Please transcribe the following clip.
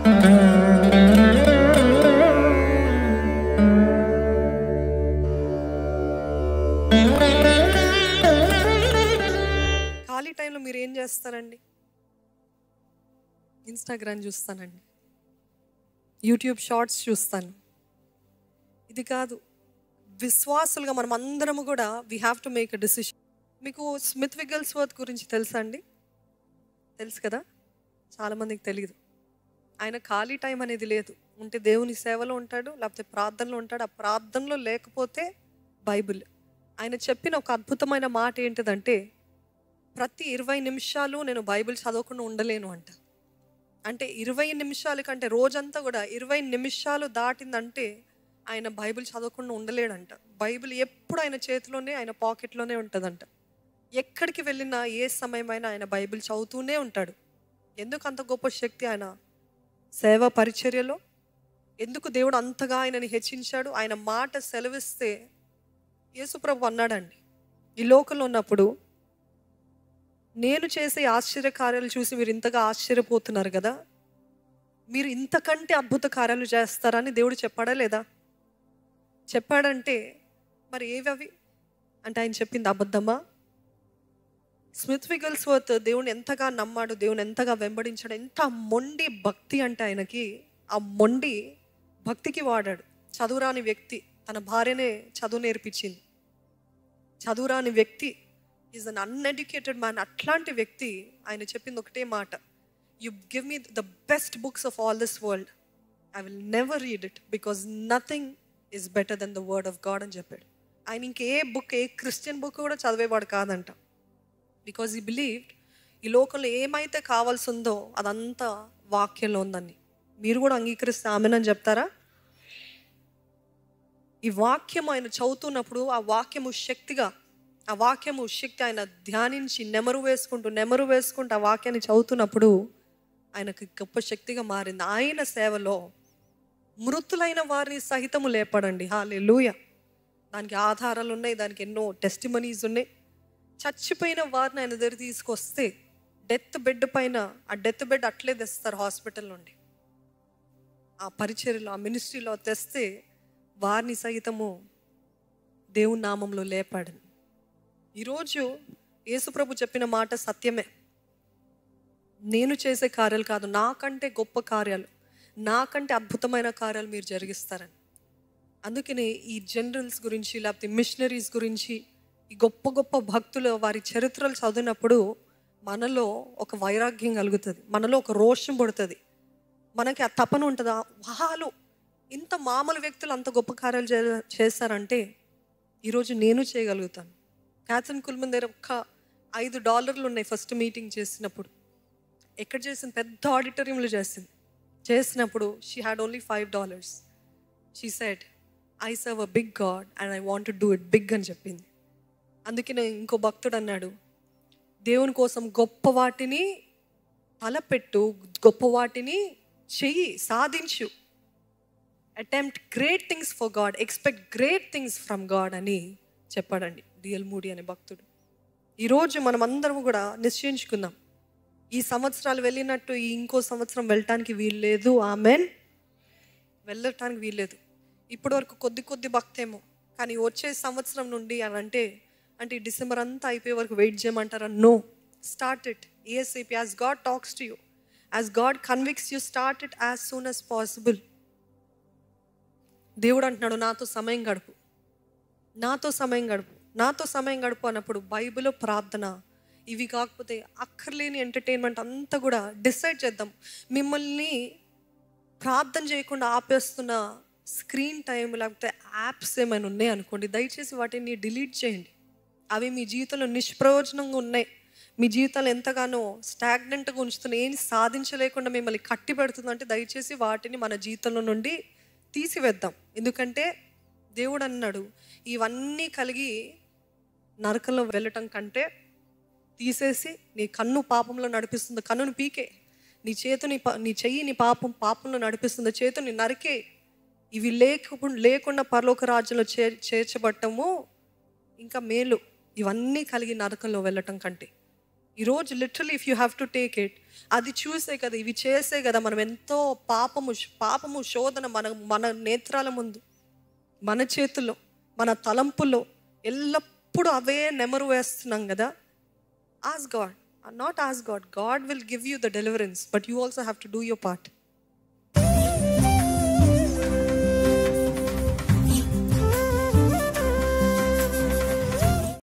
ఖాళీ టైంలో మీరు ఏం చేస్తారండి? ఇన్స్టాగ్రామ్ చూస్తానండి, యూట్యూబ్ షార్ట్స్ చూస్తాను. ఇది కాదు, విశ్వాసులుగా మనం అందరము కూడా we have to make a decision. మీకు స్మిత్ విగ్గల్స్వర్త్ గురించి తెలుసా అండి? తెలుసు కదా, చాలామందికి తెలియదు. ఆయన ఖాళీ టైం అనేది లేదు. ఉంటే దేవుని సేవలో ఉంటాడు, లేకపోతే ప్రార్థనలో ఉంటాడు. ఆ ప్రార్థనలో లేకపోతే బైబిల్. ఆయన చెప్పిన ఒక అద్భుతమైన మాట ఏంటిదంటే, ప్రతి 20 నిమిషాలు నేను బైబిల్ చదవకుండా ఉండలేను అంట. అంటే 20 నిమిషాల కంటే రోజంతా కూడా 20 నిమిషాలు దాటిందంటే ఆయన బైబిల్ చదవకుండా ఉండలేడంట. బైబిల్ ఎప్పుడు ఆయన చేతిలోనే, ఆయన పాకెట్లోనే ఉంటుందంట. ఎక్కడికి వెళ్ళినా ఏ సమయమైనా ఆయన బైబిల్ చదువుతూనే ఉంటాడు. ఎందుకు అంత గొప్ప శక్తి ఆయన సేవా పరిచర్యలో? ఎందుకు దేవుడు అంతగా ఆయనని హెచ్చించాడు? ఆయన మాట సెలవిస్తే యేసుప్రభు అన్నాడండి, ఈ లోకంలో ఉన్నప్పుడు నేను చేసే ఆశ్చర్యకార్యాలు చూసి మీరు ఇంతగా ఆశ్చర్యపోతున్నారు కదా, మీరు ఇంతకంటే అద్భుత కార్యాలు చేస్తారని దేవుడు చెప్పాడా లేదా? చెప్పాడంటే మరి ఏవి అవి అంటే ఆయన చెప్పింది అబద్ధమా? స్మిత్ విగ్గల్స్వర్త్ దేవుని ఎంతగా నమ్మాడు, దేవుని ఎంతగా వెంబడించాడు. ఎంత మొండి భక్తి అంటే ఆయనకి, ఆ మొండి భక్తికి వాడాడు. చదువురాని వ్యక్తి తన భార్యనే చదువు నేర్పించింది. చదువురాని వ్యక్తి ఈజ్ అన్ అన్ఎడ్యుకేటెడ్ మ్యాన్. అట్లాంటి వ్యక్తి ఆయన చెప్పింది ఒకటే మాట, you give me the best books of all this world, I will never read it because nothing is better than the word of God అని చెప్పాడు. ఆయన ఇంకే బుక్, ఏ క్రిస్టియన్ బుక్ కూడా చదివేవాడు కాదంట. బికాజ్ ఈ బిలీవ్డ్ ఈ లోకంలో ఏమైతే కావాల్సి ఉందో అదంతా వాక్యంలో ఉందని. మీరు కూడా అంగీకరిస్తే ఆమెనని చెప్తారా? ఈ వాక్యం ఆయన చదువుతున్నప్పుడు ఆ వాక్యము శక్తిగా, ఆ వాక్యము శక్తి ఆయన ధ్యానించి నెమరు వేసుకుంటూ ఆ వాక్యాన్ని చదువుతున్నప్పుడు ఆయనకు గొప్ప శక్తిగా మారింది. ఆయన సేవలో మృతులైన వారిని సహితము లేపాడండి. హల్లెలూయా. దానికి ఆధారాలు ఉన్నాయి, దానికి ఎన్నో టెస్టిమనీస్ ఉన్నాయి. చచ్చిపోయిన వారిని ఆయన దగ్గర తీసుకొస్తే డెత్ బెడ్ పైన, ఆ డెత్ బెడ్ అట్లే తెస్తారు హాస్పిటల్ నుండి, ఆ పరిచర్యలో, ఆ మినిస్ట్రీలో తెస్తే వారిని సహితము దేవుని నామంలో లేపాడు. ఈరోజు యేసుప్రభు చెప్పిన మాట సత్యమే. నేను చేసే కార్యాలు కాదు, నాకంటే గొప్ప కార్యాలు, నాకంటే అద్భుతమైన కార్యాలు మీరు జరిగిస్తారని. అందుకనే ఈ జనరల్స్ గురించి, లేకపోతే మిషనరీస్ గురించి, ఈ గొప్ప గొప్ప భక్తులు వారి చరిత్రలు చదివినప్పుడు మనలో ఒక వైరాగ్యం కలుగుతుంది, మనలో ఒక రోషం పుడుతుంది, మనకి ఆ తపన ఉంటుంది. వాళ్ళు ఇంత మామూలు వ్యక్తులు అంత గొప్ప కార్యాలు చేస్తారంటే ఈరోజు నేను చేయగలుగుతాను. క్యాథరిన్ కుల్మన్ దగ్గర ఒక్క $5 ఉన్నాయి ఫస్ట్ మీటింగ్ చేసినప్పుడు. ఎక్కడ చేసింది? పెద్ద ఆడిటోరియంలో చేసినప్పుడు she had only $5. She said, I serve a big God and I want to do it big అని చెప్పింది. అందుకనే ఇంకో భక్తుడు అన్నాడు, దేవుని కోసం గొప్ప వాటిని తలపెట్టు, గొప్ప వాటిని చెయ్యి, సాధించు. Attempt great things for God, expect great things from God అని చెప్పాడండి డిఎల్ మూడీ అనే భక్తుడు. ఈరోజు మనం అందరం కూడా నిశ్చయించుకుందాం, ఈ సంవత్సరాలు వెళ్ళినట్టు ఇంకో సంవత్సరం వెళ్ళటానికి వీల్లేదు. ఆమెన్. వెళ్ళటానికి వీల్లేదు. ఇప్పటి వరకు కొద్ది భక్తేమో, కానీ వచ్చే సంవత్సరం నుండి అని అంటే ఈ డిసెంబర్ అంతా అయిపోయే వరకు వెయిట్ చేయమంటారా? No, start it ASAP. As God talks to you, as God convicts you, start it as soon as possible. దేవుడు అంటున్నాడు, నాతో సమయం గడుపు, నాతో సమయం గడుపు అన్నప్పుడు బైబిల్, ప్రార్థన, ఇవి కాకపోతే అక్కర్లేని ఎంటర్టైన్మెంట్ అంతా కూడా డిసైడ్ చేద్దాం. మిమ్మల్ని ప్రార్థన చేయకుండా ఆపేస్తున్న స్క్రీన్ టైం లేకపోతే యాప్స్ ఏమైనా ఉన్నాయి అనుకోండి, దయచేసి వాటిని డిలీట్ చేయండి. అవి మీ జీవితంలో నిష్ప్రయోజనంగా ఉన్నాయి, మీ జీవితాలు ఎంతగానో స్టాగ్నెంట్గా ఉంచుతున్నాయి, ఏం సాధించలేకుండా మిమ్మల్ని కట్టి పెడుతుందంటే దయచేసి వాటిని మన జీవితంలో నుండి తీసివేద్దాం. ఎందుకంటే దేవుడు అన్నాడు, ఇవన్నీ కలిగి నరకంలో వెళ్ళటం కంటే తీసేసి, నీ కన్ను పాపంలో నడిపిస్తుంది, కన్నును పీకే, నీ చెయ్యి నీ పాపంలో నడిపిస్తుంది, చేతుని నరికే, ఇవి లేకుండా పరలోక రాజ్యంలో చేర్చబట్టము ఇంకా మేలు, ఇవన్నీ కలిగి నరకంలో వెళ్ళటం కంటే. ఈరోజు literally if you have to take it, అది చూసే కదా, ఇవి చేసే కదా మనం ఎంతో పాపము శోధన మన మన నేత్రాల ముందు, మన చేతుల్లో, మన తలంపుల్లో ఎల్లప్పుడూ అవే నెమరు వేస్తున్నాం కదా. Ask God, not ask God, God will give you the deliverance, but you also have to do your part.